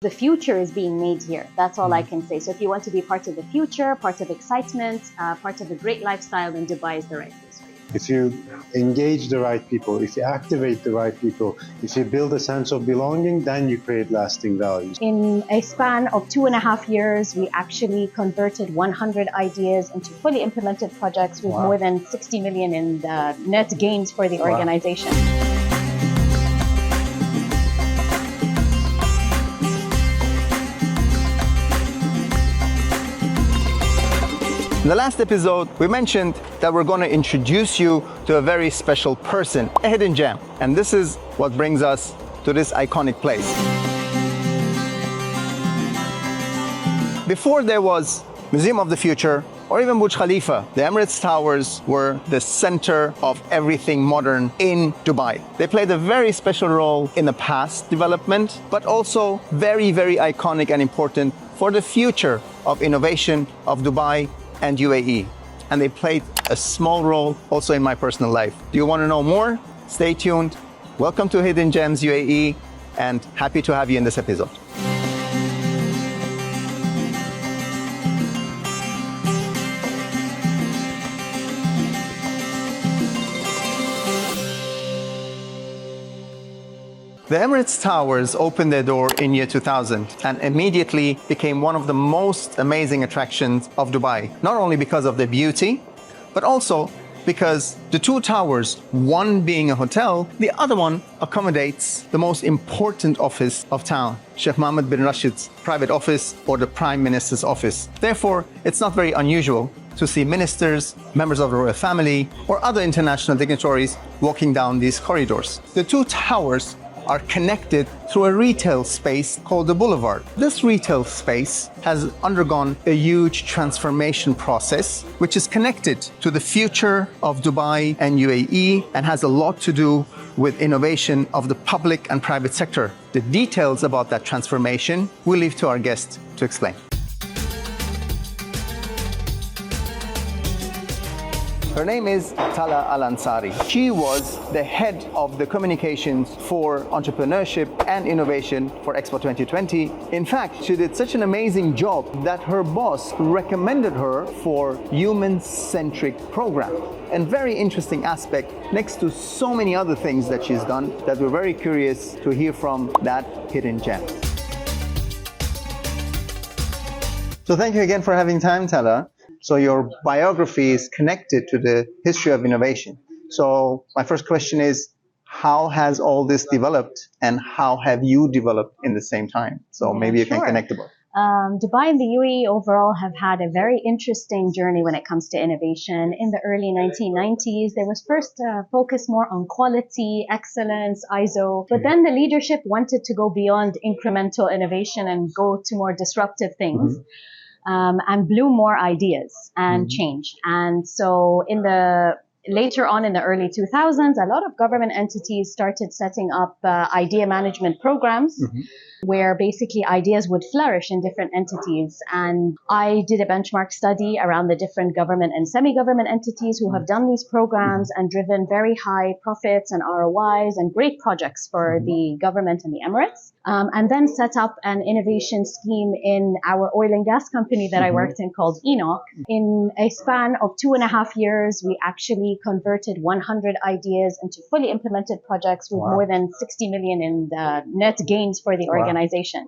The future is being made here. That's all I can say. So if you want to be part of the future, part of excitement, part of a great lifestyle, then Dubai is the right place for you. If you engage the right people, if you activate the right people, if you build a sense of belonging, then you create lasting values. In a span of 2.5 years, we actually converted 100 ideas into fully implemented projects with more than 60 million in net gains for the organization. In the last episode, we mentioned that we're going to introduce you to a very special person, a hidden gem. And this is what brings us to this iconic place. Before there was Museum of the Future or even Burj Khalifa, the Emirates Towers were the center of everything modern in Dubai. They played a very special role in the past development, but also very, very iconic and important for the future of innovation of Dubai and UAE. And they played a small role also in my personal life. Do you want to know more? Stay tuned. Welcome to Hidden Gems UAE, and happy to have you in this episode. The Emirates Towers opened their door in year 2000 and immediately became one of the most amazing attractions of Dubai. Not only because of their beauty, but also because the two towers, one being a hotel, the other one accommodates the most important office of town, Sheikh Mohammed bin Rashid's private office or the Prime Minister's office. Therefore, it's not very unusual to see ministers, members of the royal family, or other international dignitaries walking down these corridors. The two towers are connected through a retail space called the Boulevard. This retail space has undergone a huge transformation process, which is connected to the future of Dubai and UAE and has a lot to do with innovation of the public and private sector. The details about that transformation we'll leave to our guest to explain. Her name is Tala Al Ansari. She was the head of the communications for entrepreneurship and innovation for EXPO 2020. In fact, she did such an amazing job that her boss recommended her for human-centric program. And very interesting aspect next to so many other things that she's done that we're very curious to hear from that hidden gem. So thank you again for having time, Tala. So your biography is connected to the history of innovation. So my first question is, how has all this developed and how have you developed in the same time? So maybe you can connect the both. Dubai and the UAE overall have had a very interesting journey when it comes to innovation. In the early 1990s, there was first focus more on quality, excellence, ISO, but then the leadership wanted to go beyond incremental innovation and go to more disruptive things. And blew more ideas and change. And so later on in the early 2000s, a lot of government entities started setting up idea management programs where basically ideas would flourish in different entities. And I did a benchmark study around the different government and semi-government entities who have done these programs and driven very high profits and ROIs and great projects for the government and the Emirates. And then set up an innovation scheme in our oil and gas company that I worked in called ENOC. In a span of 2.5 years, we actually converted 100 ideas into fully implemented projects with more than 60 million in net gains for the organization.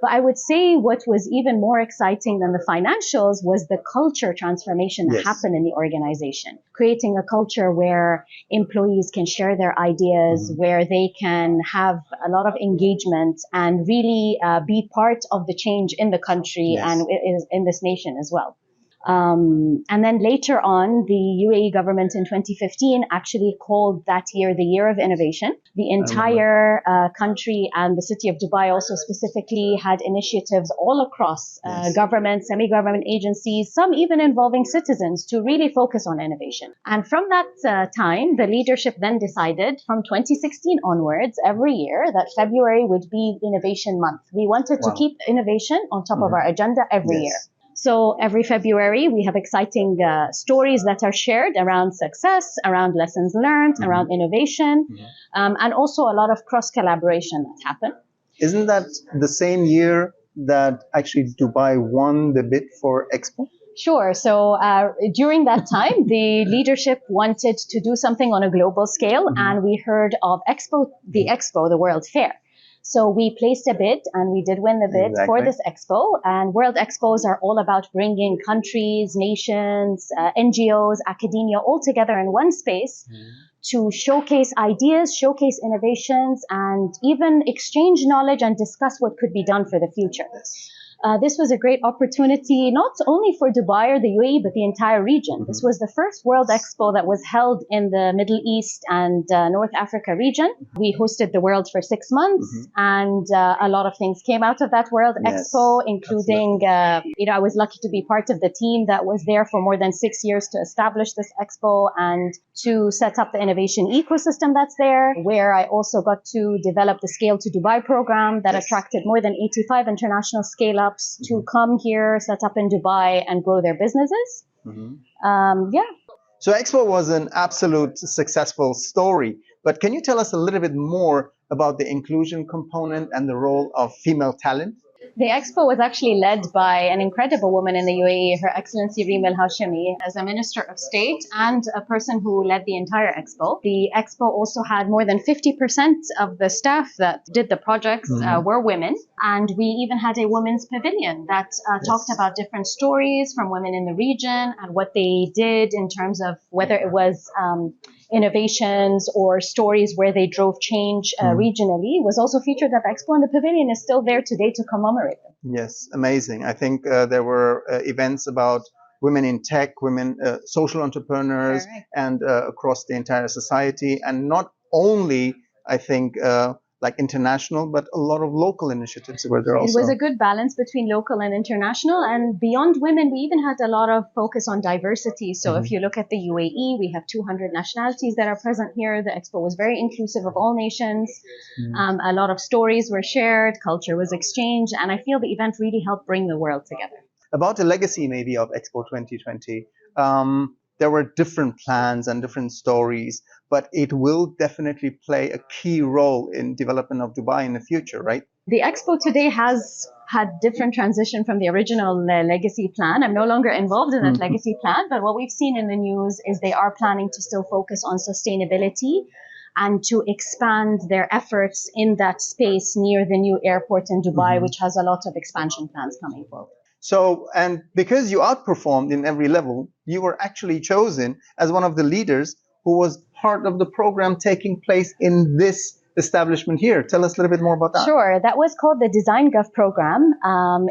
But I would say what was even more exciting than the financials was the culture transformation that happened in the organization. Creating a culture where employees can share their ideas, where they can have a lot of engagement and really be part of the change in the country and in this nation as well. And then later on, the UAE government in 2015 actually called that year the Year of Innovation. The entire country and the city of Dubai also specifically had initiatives all across government, semi-government agencies, some even involving citizens to really focus on innovation. And from that time, the leadership then decided from 2016 onwards, every year, that February would be Innovation Month. We wanted to keep innovation on top of our agenda every year. So every February, we have exciting stories that are shared around success, around lessons learned, around innovation, and also a lot of cross-collaboration that happened. Isn't that the same year that actually Dubai won the bid for Expo? Sure. So during that time, the leadership wanted to do something on a global scale, and we heard of Expo, the World Fair. So we placed a bid, and we did win the bid for this Expo. And World Expos are all about bringing countries, nations, NGOs, academia all together in one space to showcase ideas, showcase innovations, and even exchange knowledge and discuss what could be done for the future. This was a great opportunity, not only for Dubai or the UAE, but the entire region. This was the first World Expo that was held in the Middle East and North Africa region. We hosted the world for 6 months, and a lot of things came out of that World Expo, including, I was lucky to be part of the team that was there for more than 6 years to establish this expo and to set up the innovation ecosystem that's there, where I also got to develop the Scale to Dubai program that attracted more than 85 international scale-ups to come here, set up in Dubai, and grow their businesses. So Expo was an absolute successful story, but can you tell us a little bit more about the inclusion component and the role of female talent? The Expo was actually led by an incredible woman in the UAE, Her Excellency Rima Al Hashemi, as a Minister of State and a person who led the entire Expo. The Expo also had more than 50% of the staff that did the projects were women. And we even had a women's pavilion that talked about different stories from women in the region and what they did in terms of whether it was innovations or stories where they drove change regionally, was also featured at the Expo, and the pavilion is still there today to commemorate them. Yes, amazing. I think there were events about women in tech, women, social entrepreneurs, and across the entire society, and not only, I think, like international, but a lot of local initiatives were there also. It was a good balance between local and international. And beyond women, we even had a lot of focus on diversity. So if you look at the UAE, we have 200 nationalities that are present here. The Expo was very inclusive of all nations. A lot of stories were shared, culture was exchanged, and I feel the event really helped bring the world together. About the legacy maybe of Expo 2020, there were different plans and different stories, but it will definitely play a key role in development of Dubai in the future, right? The Expo today has had different transition from the original legacy plan. I'm no longer involved in that legacy plan, but what we've seen in the news is they are planning to still focus on sustainability and to expand their efforts in that space near the new airport in Dubai, which has a lot of expansion plans coming forward. So, and because you outperformed in every level, you were actually chosen as one of the leaders who was part of the program taking place in this establishment here. Tell us a little bit more about that. Sure. That was called the Design Gov program.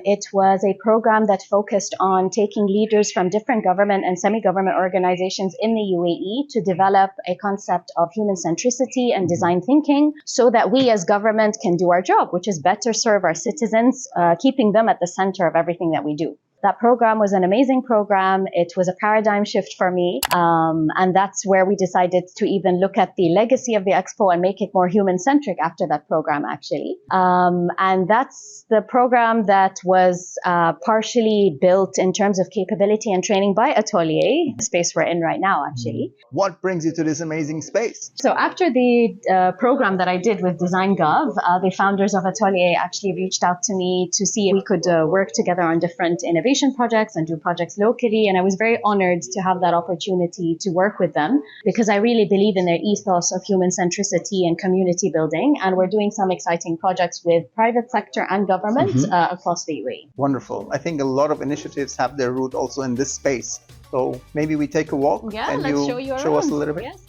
It was a program that focused on taking leaders from different government and semi-government organizations in the UAE to develop a concept of human centricity and design thinking so that we as government can do our job, which is better serve our citizens, keeping them at the center of everything that we do. That program was an amazing program. It was a paradigm shift for me. And that's where we decided to even look at the legacy of the Expo and make it more human-centric after that program, actually. And that's the program that was partially built in terms of capability and training by Atelier, the space we're in right now, actually. What brings you to this amazing space? So after the program that I did with Design Gov, the founders of Atelier actually reached out to me to see if we could work together on different innovation projects and do projects locally. And I was very honored to have that opportunity to work with them because I really believe in their ethos of human centricity and community building. And we're doing some exciting projects with private sector and government across the UAE. Wonderful. I think a lot of initiatives have their root also in this space. So maybe we take a walk and let's you show us a little bit. Yes.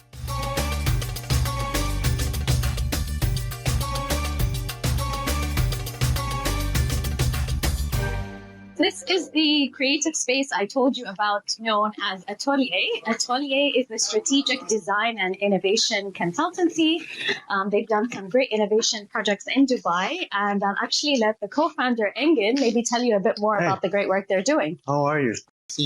This is the creative space I told you about, known as Atelier. Atelier is the strategic design and innovation consultancy. They've done some great innovation projects in Dubai, and I'll actually let the co-founder, Engin, maybe tell you a bit more about the great work they're doing. How are you?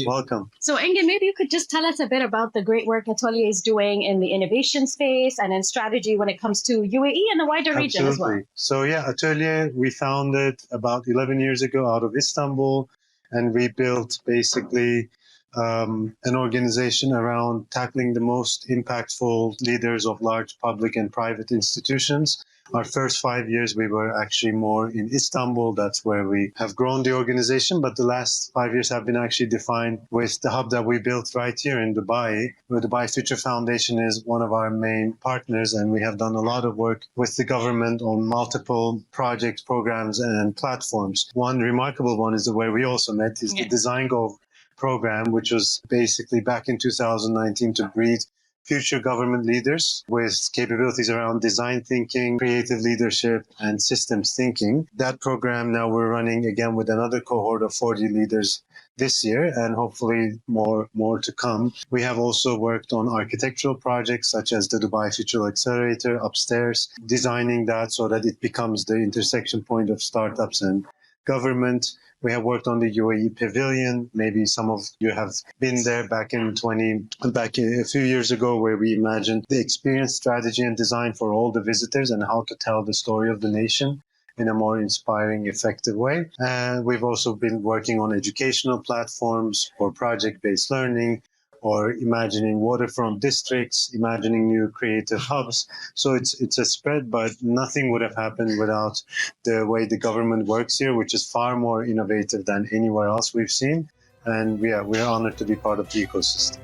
Welcome. So Engin, maybe you could just tell us a bit about the great work Atelier is doing in the innovation space and in strategy when it comes to UAE and the wider region as well. So Atelier, we founded about 11 years ago out of Istanbul, and we built basically an organization around tackling the most impactful leaders of large public and private institutions Our first 5 years, we were actually more in Istanbul. That's where we have grown the organization. But the last 5 years have been actually defined with the hub that we built right here in Dubai, where Dubai Future Foundation is one of our main partners. And we have done a lot of work with the government on multiple projects, programs, and platforms. One remarkable one is where we also met is the Design Go program, which was basically back in 2019 to breed future government leaders with capabilities around design thinking, creative leadership, and systems thinking. That program now we're running again with another cohort of 40 leaders this year, and hopefully more to come. We have also worked on architectural projects such as the Dubai Future Accelerator upstairs, designing that so that it becomes the intersection point of startups and government. We have worked on the UAE Pavilion. Maybe some of you have been there back a few years ago, where we imagined the experience, strategy, and design for all the visitors and how to tell the story of the nation in a more inspiring, effective way. And we've also been working on educational platforms for project-based learning, or imagining waterfront districts, imagining new creative hubs. So it's a spread, but nothing would have happened without the way the government works here, which is far more innovative than anywhere else we've seen. And we're honored to be part of the ecosystem.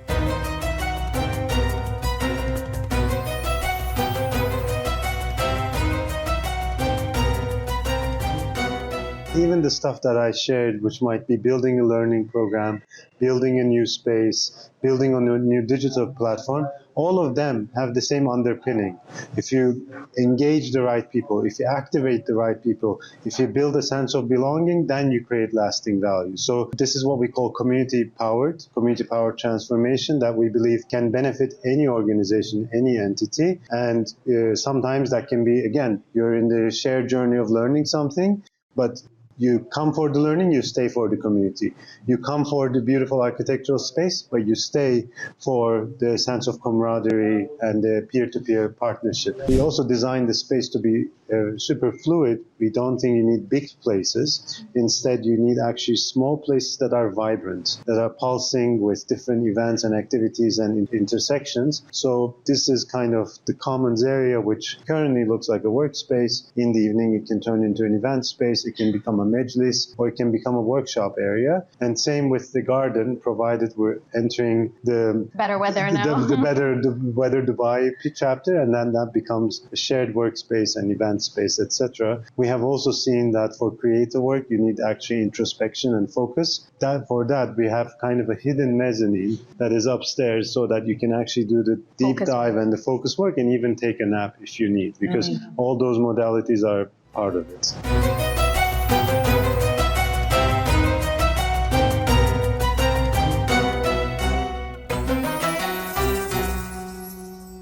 Even the stuff that I shared, which might be building a learning program, building a new space, building on a new digital platform, all of them have the same underpinning. If you engage the right people, if you activate the right people, if you build a sense of belonging, then you create lasting value. So this is what we call community-powered transformation that we believe can benefit any organization, any entity. And sometimes that can be, again, you're in the shared journey of learning something, but you come for the learning, you stay for the community. You come for the beautiful architectural space, but you stay for the sense of camaraderie and the peer-to-peer partnership. We also designed the space to be super fluid. We don't think you need big places. Instead, you need actually small places that are vibrant, that are pulsing with different events and activities and intersections. So this is kind of the commons area, which currently looks like a workspace. In the evening, it can turn into an event space. It can become a majlis, or it can become a workshop area. And same with the garden, provided we're entering the better weather now. the better weather Dubai chapter, and then that becomes a shared workspace and event space, etc. We have also seen that for creative work, you need actually introspection and focus. For that, we have kind of a hidden mezzanine that is upstairs, so that you can actually do the deep dive and the focus work, and even take a nap if you need, because all those modalities are part of it.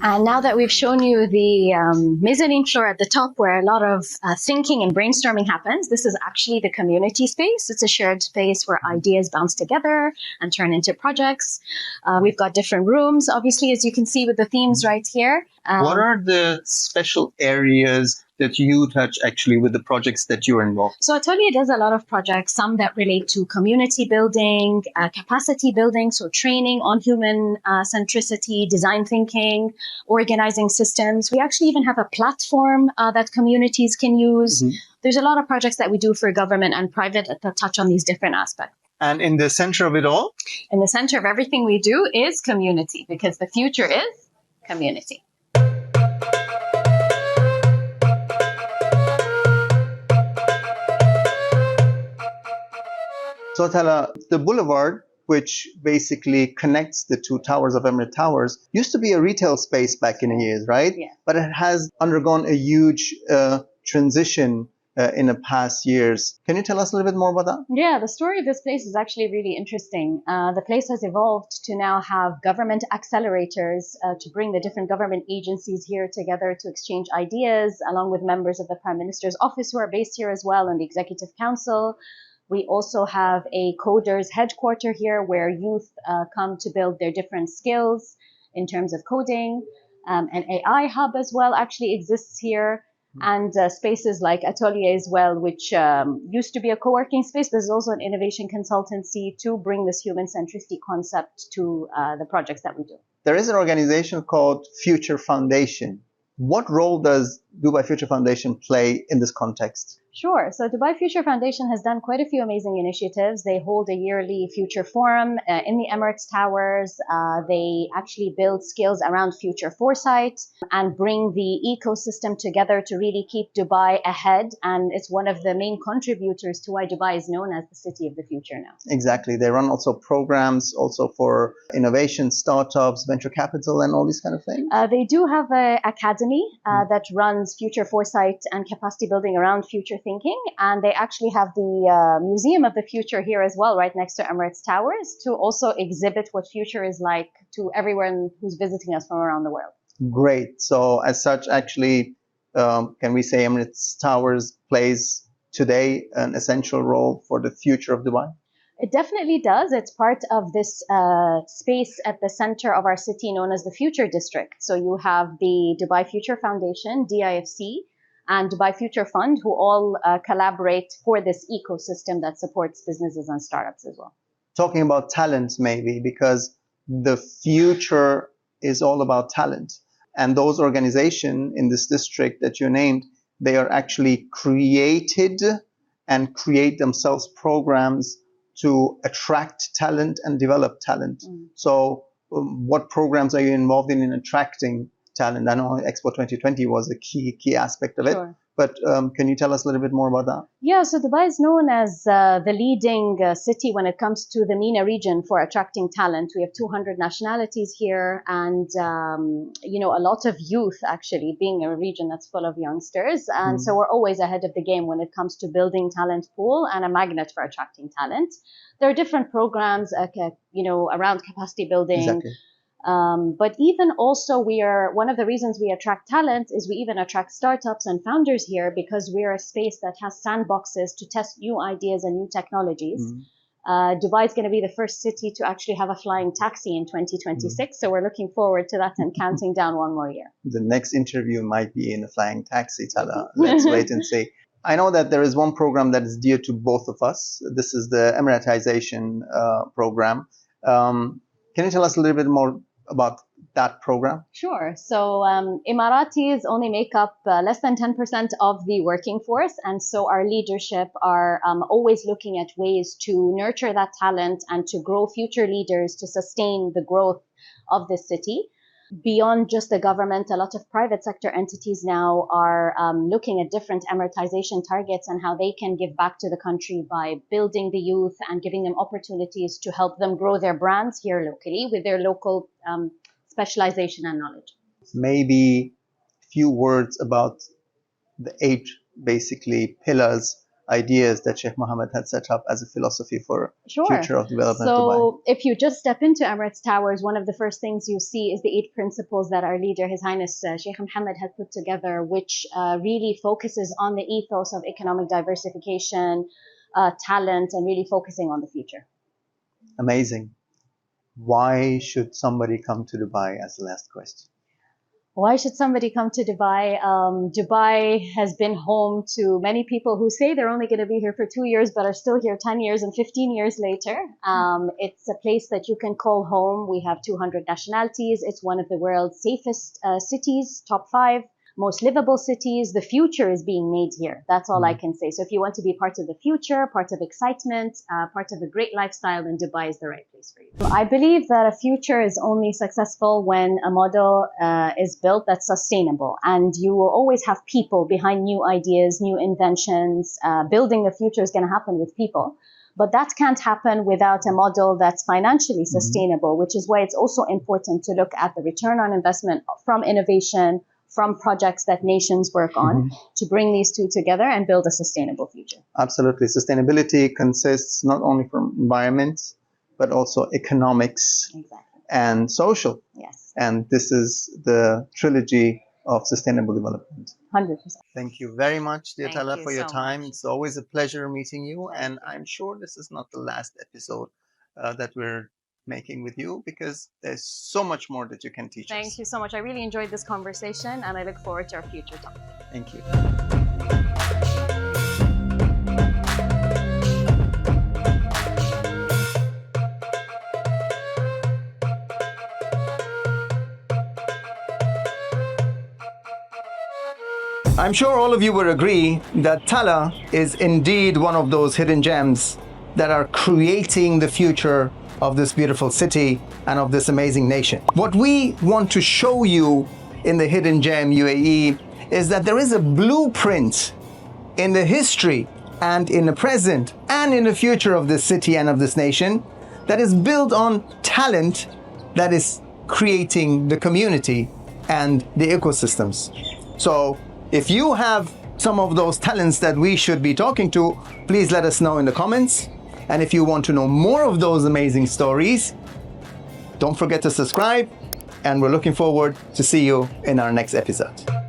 And now that we've shown you the mezzanine floor at the top, where a lot of thinking and brainstorming happens, this is actually the community space. It's a shared space where ideas bounce together and turn into projects. We've got different rooms, obviously, as you can see with the themes right here. What are the special areas that you touch actually with the projects that you're involved? So Atelier does a lot of projects, some that relate to community building, capacity building, so training on human centricity, design thinking, organizing systems. We actually even have a platform that communities can use. There's a lot of projects that we do for government and private that touch on these different aspects. And in the center of it all? In the center of everything we do is community, because the future is community. So Tala, the boulevard, which basically connects the two towers of Emirates Towers, used to be a retail space back in the years, right? Yeah. But it has undergone a huge transition in the past years. Can you tell us a little bit more about that? Yeah, the story of this place is actually really interesting. The place has evolved to now have government accelerators to bring the different government agencies here together to exchange ideas, along with members of the Prime Minister's office who are based here as well, and the Executive Council. We also have a coders headquarter here where youth come to build their different skills in terms of coding. An AI hub as well actually exists here. And spaces like Atelier as well, which used to be a co-working space. There's also an innovation consultancy to bring this human centricity concept to the projects that we do. There is an organization called Future Foundation. What role does Dubai Future Foundation play in this context? Sure. So Dubai Future Foundation has done quite a few amazing initiatives. They hold a yearly future forum in the Emirates Towers. They actually build skills around future foresight and bring the ecosystem together to really keep Dubai ahead. And it's one of the main contributors to why Dubai is known as the city of the future now. Exactly. They run also programs also for innovation, startups, venture capital, and all these kind of things. They do have an academy that runs future foresight and capacity building around future thinking. And they actually have the Museum of the Future here as well, right next to Emirates Towers, to also exhibit what future is like to everyone who's visiting us from around the world. Great. So as such, actually, can we say Emirates Towers plays today an essential role for the future of Dubai? It definitely does. It's part of this space at the center of our city known as the Future District. So you have the Dubai Future Foundation, DIFC, and Dubai Future Fund, who all collaborate for this ecosystem that supports businesses and startups as well. Talking about talent, maybe, because the future is all about talent. And those organizations in this district that you named, they are actually created and create themselves programs to attract talent and develop talent. So what programs are you involved in attracting talent? I know EXPO 2020 was a key aspect of it. Sure. But can you tell us a little bit more about that? Yeah, so Dubai is known as the leading city when it comes to the MENA region for attracting talent. We have 200 nationalities here and, a lot of youth actually, being a region that's full of youngsters. And so we're always ahead of the game when it comes to building talent pool and a magnet for attracting talent. There are different programs, around capacity building. Exactly. But even also one of the reasons we attract talent is we even attract startups and founders here because we're a space that has sandboxes to test new ideas and new technologies. Dubai is going to be the first city to actually have a flying taxi in 2026. So we're looking forward to that and counting down one more year. The next interview might be in a flying taxi, Tala. Let's wait and see. I know that there is one program that is dear to both of us. This is the Emiratization program. Can you tell us a little bit more about that program? Sure. So Emiratis only make up less than 10% of the working force. And so our leadership are always looking at ways to nurture that talent and to grow future leaders to sustain the growth of this city. Beyond just the government, a lot of private sector entities now are looking at different Emiratization targets and how they can give back to the country by building the youth and giving them opportunities to help them grow their brands here locally with their local specialization and knowledge. Maybe a few words about the 8 basically pillars, ideas that Sheikh Mohammed had set up as a philosophy for future of development of Dubai. So if you just step into Emirates Towers, one of the first things you see is the 8 principles that our leader, His Highness Sheikh Mohammed, had put together, which really focuses on the ethos of economic diversification, talent, and really focusing on the future. Amazing. Why should somebody come to Dubai as the last question? Why should somebody come to Dubai? Dubai has been home to many people who say they're only going to be here for 2 years, but are still here 10 years and 15 years later. It's a place that you can call home. We have 200 nationalities. It's one of the world's safest cities, top 5. Most livable cities. The future is being made here. That's all I can say. So if you want to be part of the future, part of excitement, part of a great lifestyle, then Dubai is the right place for you. So I believe that a future is only successful when a model is built that's sustainable. And you will always have people behind new ideas, new inventions. Building the future is going to happen with people. But that can't happen without a model that's financially sustainable, which is why it's also important to look at the return on investment from innovation, from projects that nations work on to bring these two together and build a sustainable future. Absolutely. Sustainability consists not only from environment, but also economics and social. Yes. And this is the trilogy of sustainable development. 100%. Thank you very much, dear Thank Tala, you for your so time. much. It's always a pleasure meeting you. Thank And you. I'm sure this is not the last episode that we're making with you, because there's so much more that you can teach us. Thank you so much. I really enjoyed this conversation and I look forward to our future talk. Thank you. I'm sure all of you would agree that Tala is indeed one of those hidden gems that are creating the future of this beautiful city and of this amazing nation. What we want to show you in the Hidden Gem UAE is that there is a blueprint in the history and in the present and in the future of this city and of this nation that is built on talent that is creating the community and the ecosystems. So if you have some of those talents that we should be talking to, please let us know in the comments. And if you want to know more of those amazing stories, don't forget to subscribe, and we're looking forward to see you in our next episode.